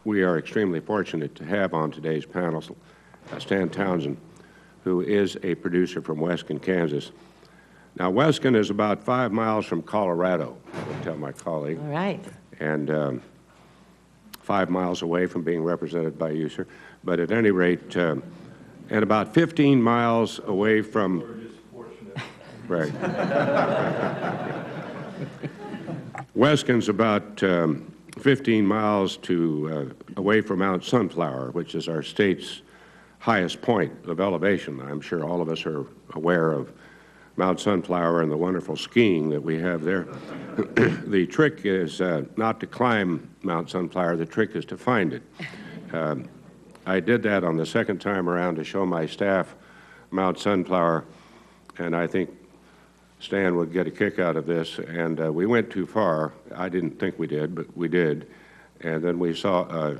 we are extremely fortunate to have on today's panel Stan Townsend, who is a producer from Weskan, Kansas. Now, Weskan is about 5 miles from Colorado, I would tell my colleague. All right. And 5 miles away from being represented by you, sir. But at any rate, and about 15 miles away from... We're just fortunate. Right. Weskan's about 15 miles away from Mount Sunflower, which is our state's highest point of elevation. I'm sure all of us are aware of Mount Sunflower and the wonderful skiing that we have there. The trick is not to climb Mount Sunflower, the trick is to find it. I did that on the second time around to show my staff Mount Sunflower, and I think Stan would get a kick out of this, and we went too far. I didn't think we did, but we did. And then we saw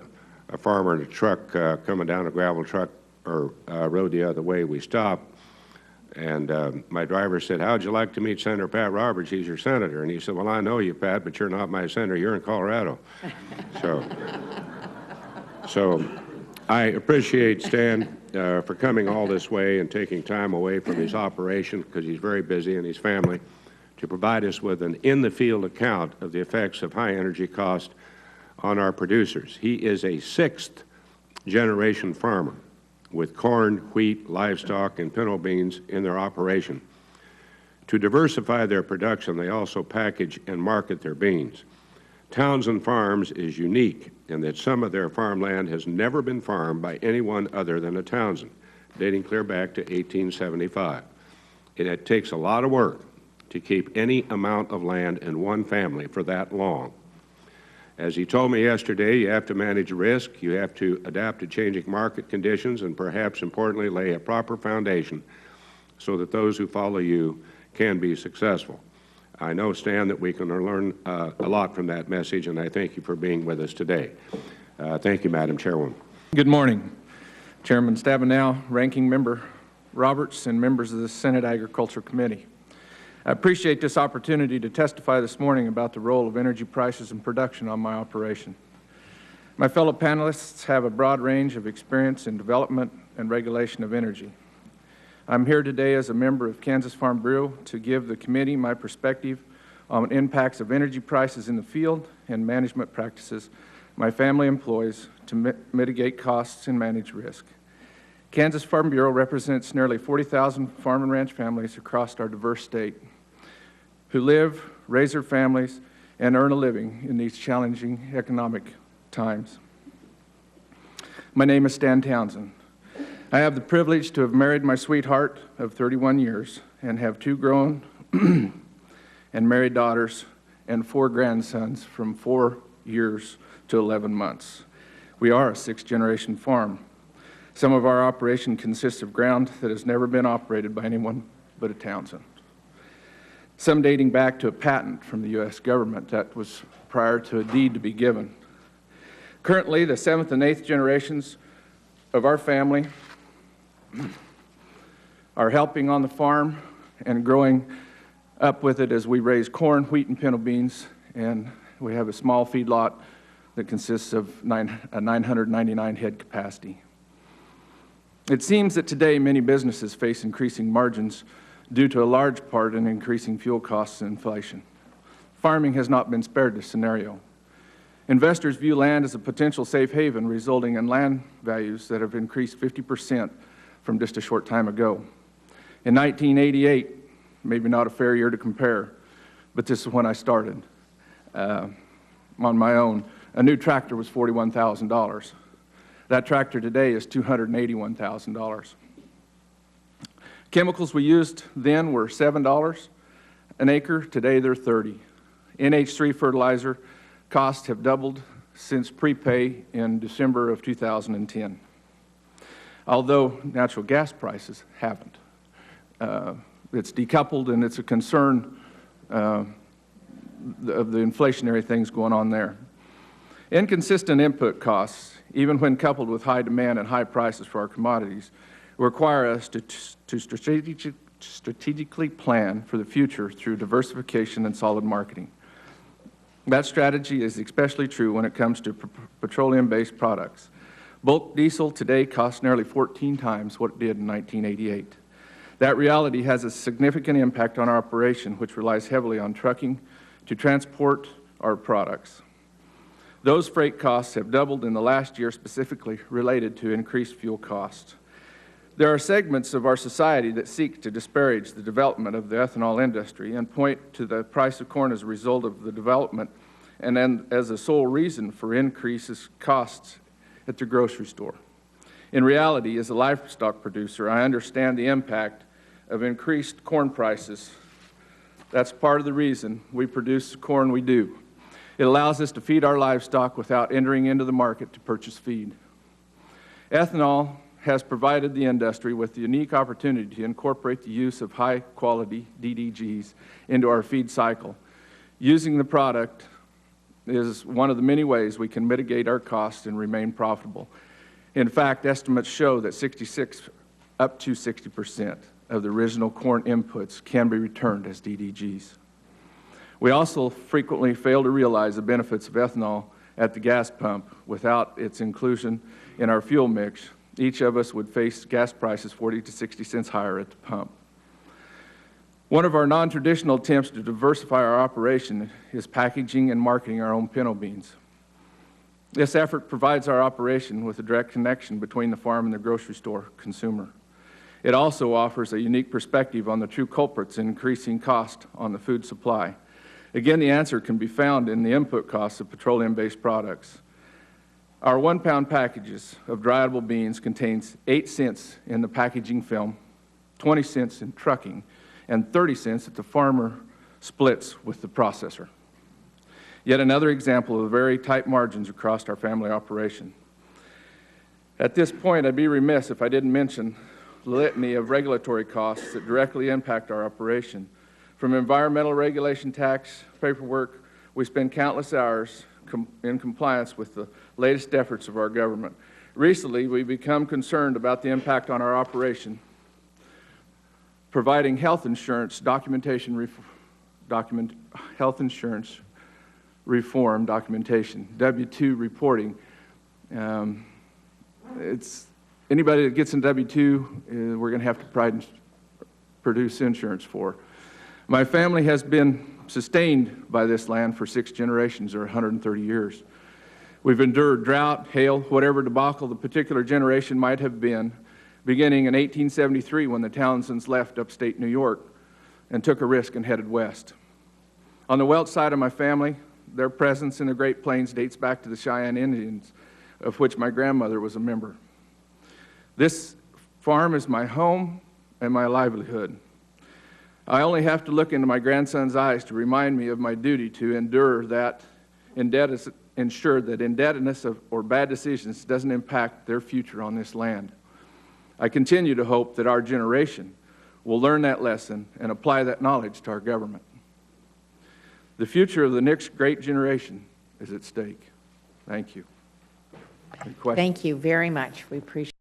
a farmer in a truck coming down a gravel truck or road the other way. We stopped, and my driver said, "How'd you like to meet Senator Pat Roberts? He's your senator." And he said, "Well, I know you, Pat, but you're not my senator. You're in Colorado." So I appreciate Stan for coming all this way and taking time away from his operation, because he's very busy, and his family, to provide us with an in-the-field account of the effects of high energy cost on our producers. He is a 6th-generation farmer with corn, wheat, livestock, and pinto beans in their operation. To diversify their production, they also package and market their beans. Townsend Farms is unique in that some of their farmland has never been farmed by anyone other than a Townsend, dating clear back to 1875. And it takes a lot of work to keep any amount of land in one family for that long. As he told me yesterday, you have to manage risk, you have to adapt to changing market conditions, and perhaps importantly, lay a proper foundation so that those who follow you can be successful. I know, Stan, that we can learn a lot from that message, and I thank you for being with us today. Thank you, Madam Chairwoman. Good morning, Chairman Stabenow, Ranking Member Roberts, and members of the Senate Agriculture Committee. I appreciate this opportunity to testify this morning about the role of energy prices and production on my operation. My fellow panelists have a broad range of experience in development and regulation of energy. I'm here today as a member of Kansas Farm Bureau to give the committee my perspective on impacts of energy prices in the field and management practices my family employs to mitigate costs and manage risk. Kansas Farm Bureau represents nearly 40,000 farm and ranch families across our diverse state who live, raise their families, and earn a living in these challenging economic times. My name is Stan Townsend. I have the privilege to have married my sweetheart of 31 years and have 2 grown and married daughters and 4 grandsons from 4 years to 11 months. We are a 6th-generation farm. Some of our operation consists of ground that has never been operated by anyone but a Townsend. Some dating back to a patent from the U.S. government that was prior to a deed to be given. Currently, the 7th and 8th generations of our family are helping on the farm and growing up with it as we raise corn, wheat, and pinto beans, and we have a small feedlot that consists of a 999 head capacity. It seems that today many businesses face increasing margins due to a large part in increasing fuel costs and inflation. Farming has not been spared this scenario. Investors view land as a potential safe haven, resulting in land values that have increased 50% from just a short time ago. In 1988, maybe not a fair year to compare, but this is when I started on my own. A new tractor was $41,000. That tractor today is $281,000. Chemicals we used then were $7 an acre. Today they're $30. NH3 fertilizer costs have doubled since prepay in December of 2010. Although natural gas prices haven't. It's decoupled, and it's a concern of the inflationary things going on there. Inconsistent input costs, even when coupled with high demand and high prices for our commodities, require us to strategically plan for the future through diversification and solid marketing. That strategy is especially true when it comes to petroleum-based products. Bulk diesel today costs nearly 14 times what it did in 1988. That reality has a significant impact on our operation, which relies heavily on trucking to transport our products. Those freight costs have doubled in the last year, specifically related to increased fuel costs. There are segments of our society that seek to disparage the development of the ethanol industry and point to the price of corn as a result of the development and then as a sole reason for increases costs at the grocery store. In reality, as a livestock producer, I understand the impact of increased corn prices. That's part of the reason we produce the corn we do. It allows us to feed our livestock without entering into the market to purchase feed. Ethanol has provided the industry with the unique opportunity to incorporate the use of high-quality DDGs into our feed cycle. Using the product is one of the many ways we can mitigate our costs and remain profitable. In fact, estimates show that up to 60% of the original corn inputs can be returned as DDGs. We also frequently fail to realize the benefits of ethanol at the gas pump. Without its inclusion in our fuel mix, each of us would face gas prices 40 to 60 cents higher at the pump. One of our non-traditional attempts to diversify our operation is packaging and marketing our own pinto beans. This effort provides our operation with a direct connection between the farm and the grocery store consumer. It also offers a unique perspective on the true culprits in increasing cost on the food supply. Again, the answer can be found in the input costs of petroleum-based products. Our 1-pound packages of dryable beans contains 8 cents in the packaging film, 20 cents in trucking, and 30 cents that the farmer splits with the processor. Yet another example of very tight margins across our family operation. At this point, I'd be remiss if I didn't mention the litany of regulatory costs that directly impact our operation. From environmental regulation, tax, paperwork, we spend countless hours in compliance with the latest efforts of our government. Recently, we've become concerned about the impact on our operation, providing health insurance health insurance reform documentation, W-2 reporting. Anybody that gets in W-2, we're going to have to produce insurance for. My family has been sustained by this land for 6 generations or 130 years. We've endured drought, hail, whatever debacle the particular generation might have been, beginning in 1873 when the Townsends left upstate New York and took a risk and headed west. On the Welch side of my family, their presence in the Great Plains dates back to the Cheyenne Indians, of which my grandmother was a member. This farm is my home and my livelihood. I only have to look into my grandson's eyes to remind me of my duty to ensure that indebtedness or bad decisions doesn't impact their future on this land. I continue to hope that our generation will learn that lesson and apply that knowledge to our government. The future of the next great generation is at stake. Thank you. Thank you very much. We appreciate